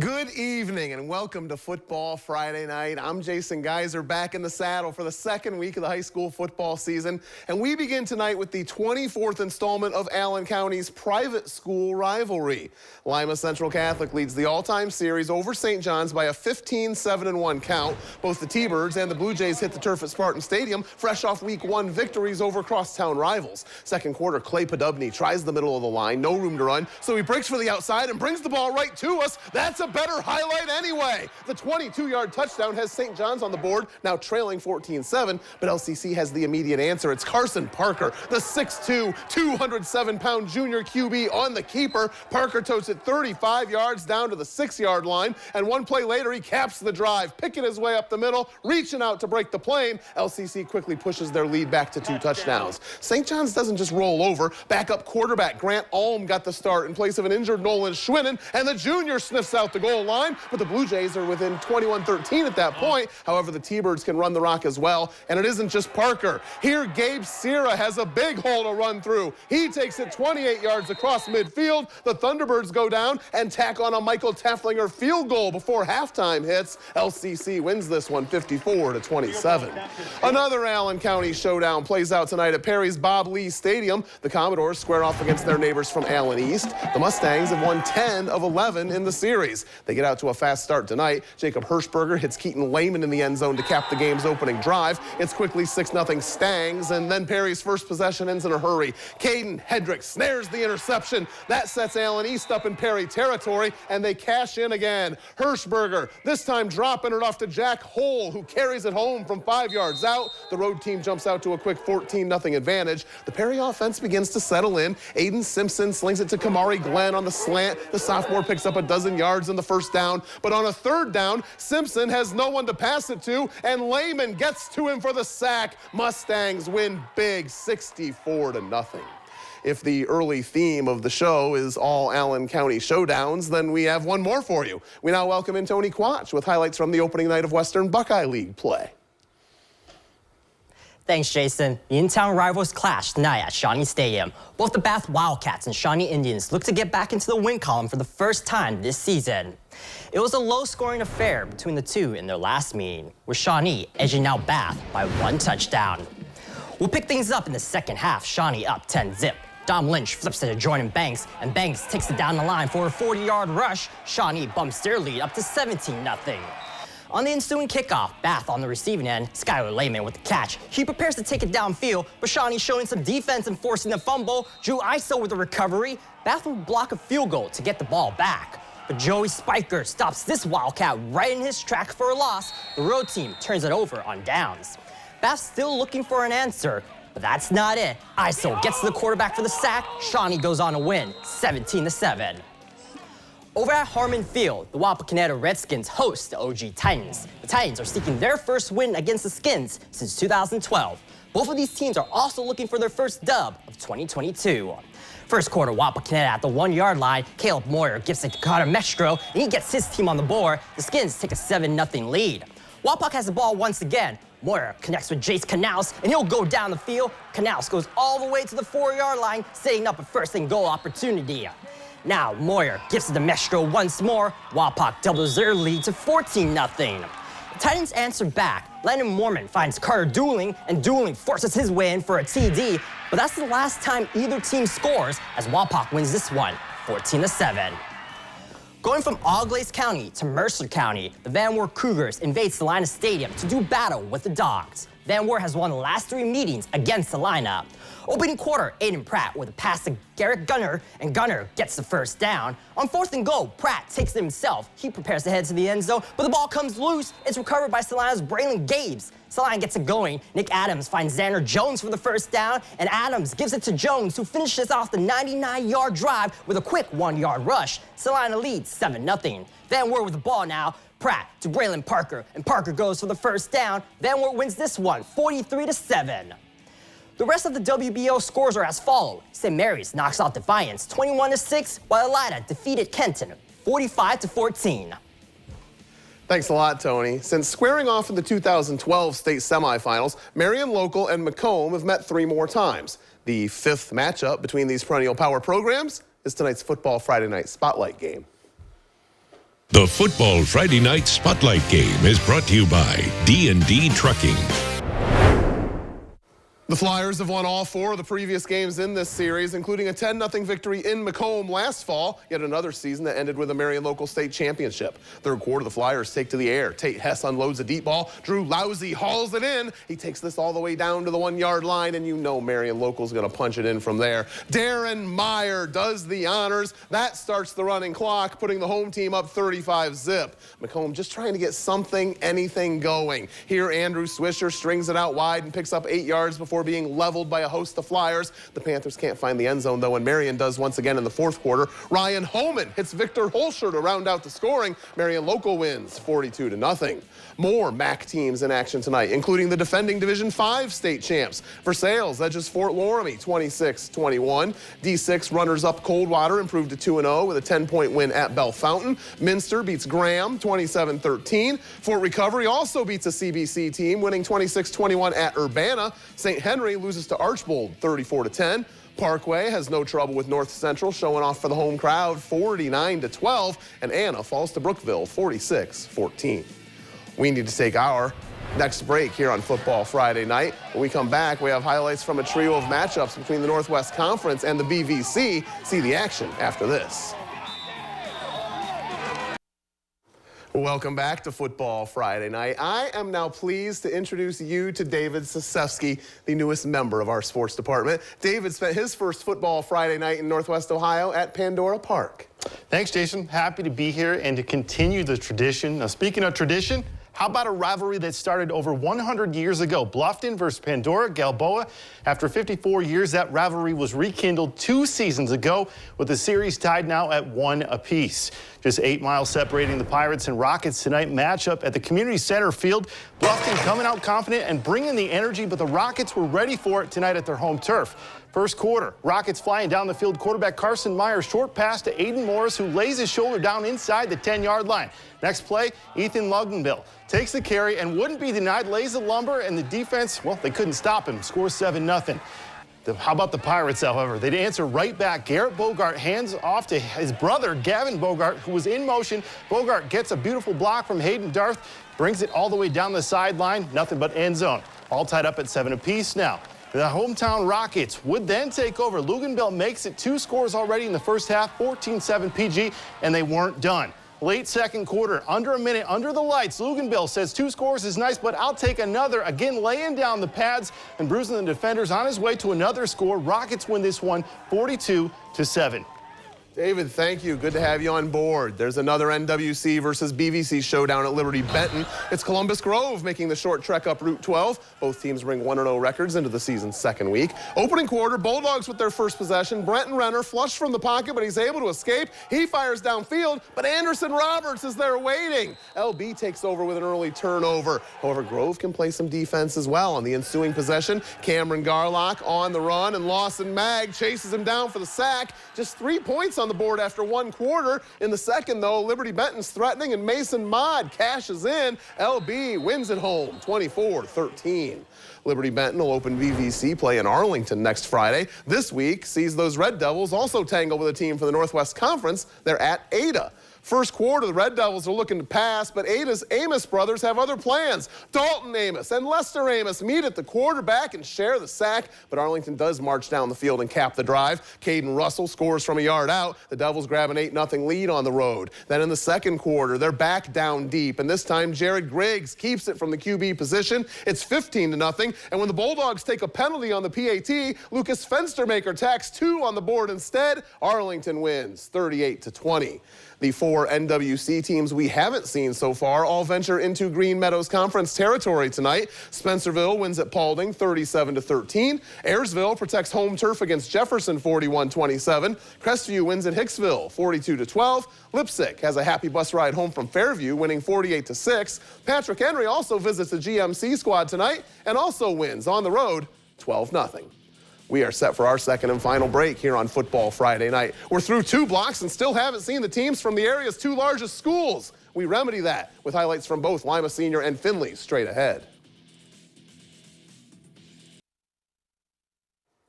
Good evening and welcome to Football Friday Night. I'm Jason Geiser, back in the saddle for the second week of the high school football season. And we begin tonight with the 24th installment of Allen County's private school rivalry. Lima Central Catholic leads the all-time series over St. John's by a 15-7-1 count. Both the T-Birds and the Blue Jays hit the turf at Spartan Stadium, fresh off week one victories over crosstown rivals. Second quarter, Clay Podubny tries the middle of the line, no room to run, so he breaks for the outside and brings the ball right to us. That's a better highlight anyway. The 22-yard touchdown has St. John's on the board, now trailing 14-7, but LCC has the immediate answer. It's Carson Parker, the 6'2", 207-pound junior QB on the keeper. Parker totes it 35 yards down to the 6-yard line, and one play later, he caps the drive, picking his way up the middle, reaching out to break the plane. LCC quickly pushes their lead back to 2 touchdowns. St. John's doesn't just roll over. Backup quarterback Grant Alm got the start in place of an injured Nolan Schwinnen, and the junior sniffs out the goal line, but the Blue Jays are within 21-13 at that point. However, the T-Birds can run the rock as well, and it isn't just Parker. Here, Gabe Sierra has a big hole to run through. He takes it 28 yards across midfield. The Thunderbirds go down and tack on a Michael Tefflinger field goal before halftime hits. LCC wins this one 54-27. Another Allen County showdown plays out tonight at Perry's Bob Lee Stadium. The Commodores square off against their neighbors from Allen East. The Mustangs have won 10 of 11 in the series. They get out to a fast start tonight. Jacob Hirschberger hits Keaton Lehman in the end zone to cap the game's opening drive. It's quickly 6-0 Stangs, and then Perry's first possession ends in a hurry. Caden Hedrick snares the interception. That sets Allen East up in Perry territory, and they cash in again. Hirschberger, this time dropping it off to Jack Hole, who carries it home from 5 yards out. The road team jumps out to a quick 14-0 advantage. The Perry offense begins to settle in. Aiden Simpson slings it to Kamari Glenn on the slant. The sophomore picks up a dozen yards in the first down, but on a third down, Simpson has no one to pass it to, and Lehman gets to him for the sack. Mustangs win big, 64-0. If the early theme of the show is all Allen County showdowns, then we have one more for you. We now welcome in Tony Quach with highlights from the opening night of Western Buckeye League play. Thanks, Jason. The in-town rivals clash tonight at Shawnee Stadium. Both the Bath Wildcats and Shawnee Indians look to get back into the win column for the first time this season. It was a low-scoring affair between the two in their last meeting, with Shawnee edging out Bath by 1 touchdown. We'll pick things up in the second half. Shawnee up 10-zip. Dom Lynch flips it to Jordan Banks, and Banks takes it down the line for a 40-yard rush. Shawnee bumps their lead up to 17-0. On the ensuing kickoff, Bath on the receiving end, Skylar Lehman with the catch. He prepares to take it downfield, but Shawnee showing some defense and forcing the fumble. Drew Iso with the recovery. Bath will block a field goal to get the ball back. But Joey Spiker stops this Wildcat right in his track for a loss. The road team turns it over on downs. Bath still looking for an answer, but that's not it. Iso gets to the quarterback for the sack. Shawnee goes on to win, 17-7. Over at Harmon Field, the Wapakoneta Redskins host the OG Titans. The Titans are seeking their first win against the Skins since 2012. Both of these teams are also looking for their first dub of 2022. First quarter, Wapakoneta at the 1-yard line. Caleb Moyer gives it to Connor Mestro, and he gets his team on the board. The Skins take a 7-0 lead. Wapak has the ball once again. Moyer connects with Jace Canals, and he'll go down the field. Canals goes all the way to the 4-yard line, setting up a first-and-goal opportunity. Now, Moyer gives it to Mestro once more. Wapak doubles their lead to 14-0. The Titans answer back. Landon Mormon finds Carter Dooling, and Dooling forces his way in for a TD. But that's the last time either team scores, as Wapak wins this one, 14-7. Going from Auglaize County to Mercer County, the Van Wert Cougars invade Salina Stadium to do battle with the Dogs. Van Wert has won the last 3 meetings against Salina. Opening quarter, Aiden Pratt with a pass to Garrett Gunner, and Gunner gets the first down. On 4th and goal, Pratt takes it himself. He prepares to head to the end zone, but the ball comes loose. It's recovered by Salina's Braylon Gabes. Salina gets it going. Nick Adams finds Xander Jones for the first down, and Adams gives it to Jones, who finishes off the 99-yard drive with a quick 1-yard rush. Salina leads 7-0. Van Wert with the ball now. Pratt to Braylon Parker, and Parker goes for the first down. Van Wert wins this one, 43-7. The rest of the WBO scores are as follows. St. Mary's knocks out Defiance 21-6, while Elida defeated Kenton 45-14. Thanks a lot, Tony. Since squaring off in the 2012 state semifinals, Marion Local and Macomb have met 3 more times. The 5th matchup between these perennial power programs is tonight's Football Friday Night Spotlight game. The Football Friday Night Spotlight Game is brought to you by D&D Trucking. The Flyers have won all 4 of the previous games in this series, including a 10-0 victory in Macomb last fall, yet another season that ended with a Marion Local State Championship. Third quarter, the Flyers take to the air. Tate Hess unloads a deep ball. Drew Lousy hauls it in. He takes this all the way down to the 1-yard line, and you know Marion Local's going to punch it in from there. Darren Meyer does the honors. That starts the running clock, putting the home team up 35-zip. Macomb just trying to get something, anything going. Here, Andrew Swisher strings it out wide and picks up 8 yards before being leveled by a host of Flyers. The Panthers can't find the end zone, though, and Marion does once again in the fourth quarter. Ryan Holman hits Victor Holscher to round out the scoring. Marion Local wins 42-0. More MAC teams in action tonight, including the defending Division 5 state champs. Versailles edges Fort Loramie 26-21. D6 runners-up Coldwater improved to 2-0 with a 10-point win at Bellefontaine. Minster beats Graham 27-13. Fort Recovery also beats a CBC team, winning 26-21 at Urbana. St. Henry loses to Archbold 34-10. Parkway has no trouble with North Central, showing off for the home crowd 49-12. And Anna falls to Brookville 46-14. We need to take our next break here on Football Friday Night. When we come back, we have highlights from a trio of matchups between the Northwest Conference and the BVC. See the action after this. Welcome back to Football Friday Night. I am now pleased to introduce you to David Sosefsky, the newest member of our sports department. David spent his first Football Friday Night in Northwest Ohio at Pandora Park. Thanks, Jason. Happy to be here and to continue the tradition. Now, speaking of tradition, how about a rivalry that started over 100 years ago? Bluffton versus Pandora Galboa. After 54 years, that rivalry was rekindled 2 seasons ago, with the series tied now at 1 apiece. Just 8 miles separating the Pirates and Rockets tonight. Matchup at the Community Center Field. Bluffton coming out confident and bringing the energy, but the Rockets were ready for it tonight at their home turf. First quarter, Rockets flying down the field. Quarterback Carson Meyer, short pass to Aiden Morris, who lays his shoulder down inside the 10-yard line. Next play, Ethan Lugnenbill takes the carry and wouldn't be denied, lays the lumber, and the defense, well, they couldn't stop him. Scores 7-0. How about the Pirates, however? They'd answer right back. Garrett Bogart hands off to his brother, Gavin Bogart, who was in motion. Bogart gets a beautiful block from Hayden Darth, brings it all the way down the sideline. Nothing but end zone. All tied up at 7 apiece now. The hometown Rockets would then take over. Luganville makes it 2 scores already in the first half, 14-7 PG, and they weren't done. Late second quarter, under a minute, under the lights, Luganville says 2 scores is nice, but I'll take another. Again, laying down the pads and bruising the defenders on his way to another score. Rockets win this one 42-7. David, thank you. Good to have you on board. There's another NWC versus BVC showdown at Liberty Benton. It's Columbus Grove making the short trek up Route 12. Both teams bring 1-0 records into the season's second week. Opening quarter, Bulldogs with their first possession. Brenton Renner flushed from the pocket, but he's able to escape. He fires downfield, but Anderson Roberts is there waiting. LB takes over with an early turnover. However, Grove can play some defense as well. On the ensuing possession, Cameron Garlock on the run, and Lawson Mag chases him down for the sack. Just 3 points on the board after 1 quarter. In the second, though, Liberty Benton's threatening, and Mason Mod cashes in. LB wins at home, 24-13. Liberty Benton will open VVC play in Arlington next Friday. This week sees those Red Devils also tangle with a team from the Northwest Conference. They're at Ada. First quarter, the Red Devils are looking to pass, but Ada's Amos brothers have other plans. Dalton Amos and Lester Amos meet at the quarterback and share the sack, but Arlington does march down the field and cap the drive. Caden Russell scores from a yard out. The Devils grab an 8-0 lead on the road. Then in the second quarter, they're back down deep, and this time Jared Griggs keeps it from the QB position. It's 15-0, and when the Bulldogs take a penalty on the PAT, Lucas Fenstermaker tacks 2 on the board instead. Arlington wins 38-20. The 4 NWC teams we haven't seen so far all venture into Green Meadows Conference territory tonight. Spencerville wins at Paulding 37-13. Ayersville protects home turf against Jefferson 41-27. Crestview wins at Hicksville 42-12. Lipsick has a happy bus ride home from Fairview, winning 48-6. Patrick Henry also visits the GMC squad tonight and also wins on the road 12-0. We are set for our second and final break here on Football Friday Night. We're through 2 blocks and still haven't seen the teams from the area's 2 largest schools. We remedy that with highlights from both Lima Senior and Findlay straight ahead.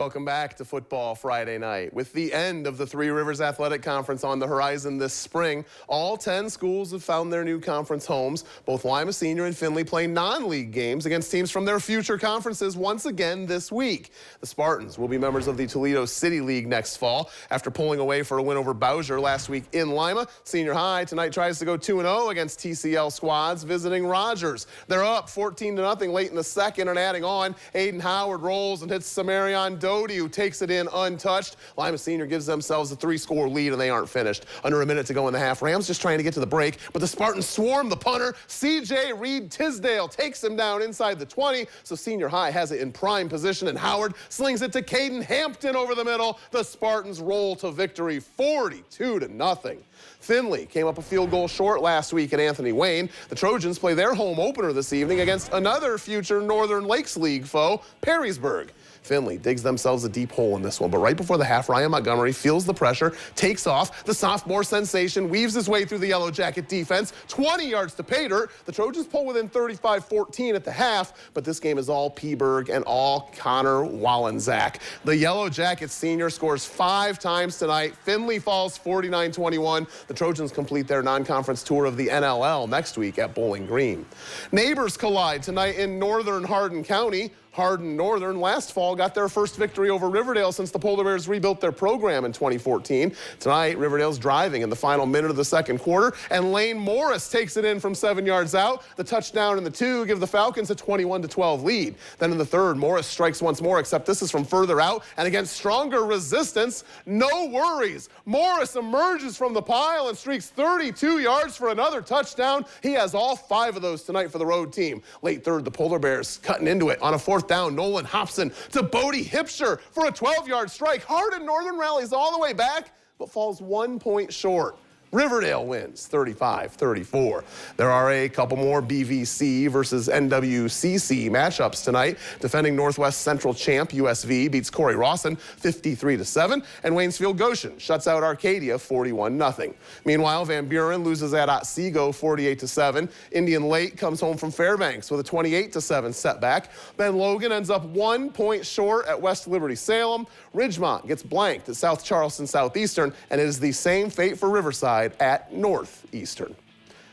Welcome back to Football Friday Night. With the end of the Three Rivers Athletic Conference on the horizon this spring, all 10 schools have found their new conference homes. Both Lima Senior and Findlay play non-league games against teams from their future conferences once again this week. The Spartans will be members of the Toledo City League next fall after pulling away for a win over Bowsher last week in Lima. Senior High tonight tries to go 2-0 against TCL squads visiting Rogers. They're up 14-0 late in the second and adding on. Aiden Howard rolls and hits Samarion Doty, who takes it in untouched. Lima Senior gives themselves a 3-score lead, and they aren't finished. Under a minute to go in the half. Rams just trying to get to the break, but the Spartans swarm the punter. CJ Reed Tisdale takes him down inside the 20, so Senior High has it in prime position, and Howard slings it to Caden Hampton over the middle. The Spartans roll to victory 42-0. Findlay came up a field goal short last week at Anthony Wayne. The Trojans play their home opener this evening against another future Northern Lakes League foe, Perrysburg. Findlay digs themselves a deep hole in this one, but right before the half, Ryan Montgomery feels the pressure, takes off. The sophomore sensation weaves his way through the Yellow Jacket defense, 20 yards to pay dirt. The Trojans pull within 35-14 at the half, but this game is all P-Berg and all Connor Wallenczak. The Yellow Jacket senior scores 5 times tonight. Findlay falls 49-21. The Trojans complete their non-conference tour of the NLL next week at Bowling Green. Neighbors collide tonight in northern Hardin County. Hardin Northern last fall got their first victory over Riverdale since the Polar Bears rebuilt their program in 2014. Tonight, Riverdale's driving in the final minute of the second quarter, and Lane Morris takes it in from 7 yards out. The touchdown and the 2 give the Falcons a 21-12 lead. Then in the third, Morris strikes once more, except this is from further out, and against stronger resistance. No worries. Morris emerges from the pile and streaks 32 yards for another touchdown. He has all 5 of those tonight for the road team. Late third, the Polar Bears cutting into it on a 4th down. Nolan Hobson to Bodie Hipsher for a 12-yard strike. Hardin Northern rallies all the way back, but falls 1 point short. Riverdale wins 35-34. There are a couple more BVC versus NWCC matchups tonight. Defending Northwest Central champ USV beats Corey Rawson 53-7, and Waynesfield Goshen shuts out Arcadia 41-0. Meanwhile, Van Buren loses at Otsego 48-7. Indian Lake comes home from Fairbanks with a 28-7 setback. Ben Logan ends up 1 point short at West Liberty Salem. Ridgemont gets blanked at South Charleston Southeastern, and it is the same fate for Riverside at Northeastern.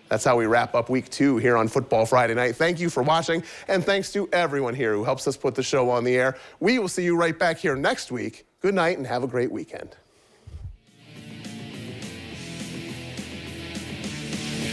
That's how we wrap up week 2 here on Football Friday Night. Thank you for watching, and thanks to everyone here who helps us put the show on the air. We will see you right back here next week. Good night and have a great weekend.